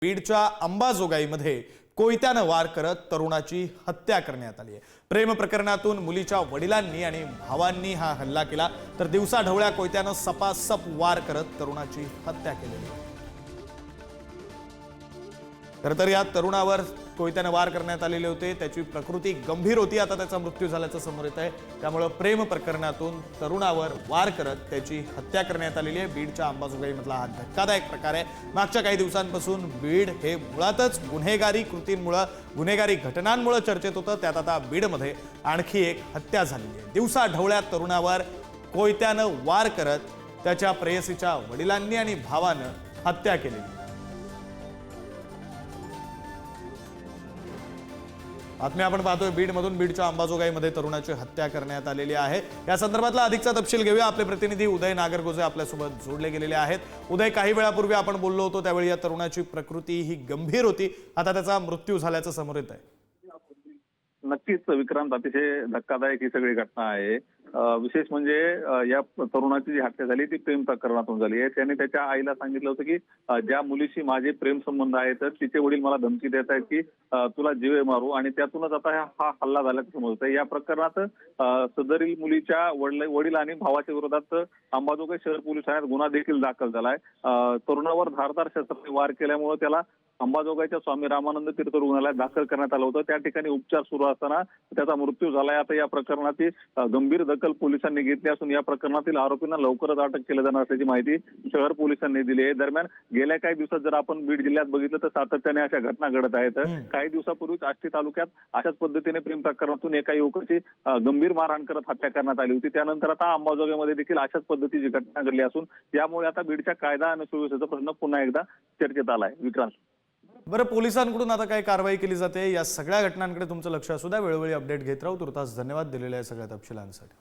बीडच्या अंबाजोगाईमध्ये कोयत्यानं वार करत तरुणाची हत्या करण्यात आली आहे। प्रेम प्रकरणातून मुलीच्या वडिलांनी आणि भावांनी हा हल्ला केला, तर दिवसाढवळ्या कोयत्यानं सपासप वार करत तरुणाची हत्या केली आहे। तर या तरुणावर कोयत्याने वार करण्यात आलेले होते। त्याची प्रकृती गंभीर होती, आता त्याचा मृत्यू झाल्याचं समोर येत आहे। त्यामुळे प्रेम प्रकरणातून तरुणावर वार करत त्याची हत्या करण्यात आलेली आहे। बीडच्या अंबाजोगाईमधला हा धक्कादायक प्रकार आहे। मागच्या काही दिवसांपासून बीड हे मुळातच गुन्हेगारी कृतींमुळे, गुन्हेगारी घटनांमुळे चर्चेत होतं। त्यात आता बीडमध्ये आणखी एक हत्या झालेली आहे। दिवसाढवळ्या तरुणावर कोयत्यानं वार करत त्याच्या प्रेयसीच्या वडिलांनी आणि भावानं हत्या केली। बातमी आपण पाहतोय बीडमधून। बीडच्या अंबाजोगाईमध्ये तरुणाची हत्या करण्यात आलेली आहे। या संदर्भातला अधिकचा तपशील घेऊया। आपले प्रतिनिधी उदय नागरगोजे आपल्यासोबत जोडले गेलेले आहेत। उदय, काही वेळापूर्वी आपण बोललो होतो त्यावेळी या तरुणाची प्रकृती ही गंभीर होती, आता त्याचा मृत्यू झाल्याचं समोर येत आहे। नक्कीच विक्रांत, अतिशय धक्कादायक ही सगळी घटना आहे। विशेष म्हणजे या तरुणाची जी हत्या झाली ती प्रेम प्रकरणातून झाली आहे। त्याने त्याच्या आईला सांगितलं होतं की ज्या मुलीशी माझे प्रेम संबंध आहेत तर तिचे वडील मला धमकी देत आहेत की तुला जीवे मारू, आणि त्यातूनच आता हा हल्ला झाल्याचं समजतं। या प्रकरणात सदरील मुलीच्या वडील आणि भावाच्या विरोधात अंबाजोगाई शहर पोलीस ठाण्यात गुन्हा देखील दाखल झालाय। तरुणावर धारदार शस्त्राने वार केल्यामुळे त्याला अंबाजोगाईच्या स्वामी रामानंद तीर्थ रुग्णालयात दाखल करण्यात आलं होतं। त्या ठिकाणी उपचार सुरू असताना त्याचा मृत्यू झालाय। आता या प्रकरणाची गंभीर दखल पोलिसांनी घेतली असून या प्रकरणातील आरोपींना लवकरच अटक केलं जाणार असल्याची माहिती शहर पोलिसांनी दिली आहे। दरम्यान गेल्या काही दिवसात जर आपण बीड जिल्ह्यात बघितलं तर सातत्याने अशा घटना घडत आहेत। काही दिवसापूर्वीच आष्टी तालुक्यात अशाच पद्धतीने प्रेम प्रकरणातून एका युवकाची गंभीर मारहाण करत हत्या करण्यात आली होती। त्यानंतर आता अंबाजोगाईमध्ये देखील अशाच पद्धतीची घटना घडली असून यामुळे आता बीडच्या कायदा आणि सुव्यवस्थेचा प्रश्न पुन्हा एकदा चर्चेत आलाय। विक्रांत, बरं, पोलिसांकडून आता काय कारवाई केली जाते या सगळ्या घटनांकडे तुमचं लक्ष असू द्या। वेळोवेळी अपडेट घेत राहू। तुर्तास धन्यवाद दिलेल्या सगळ्या तपशिलांसाठी।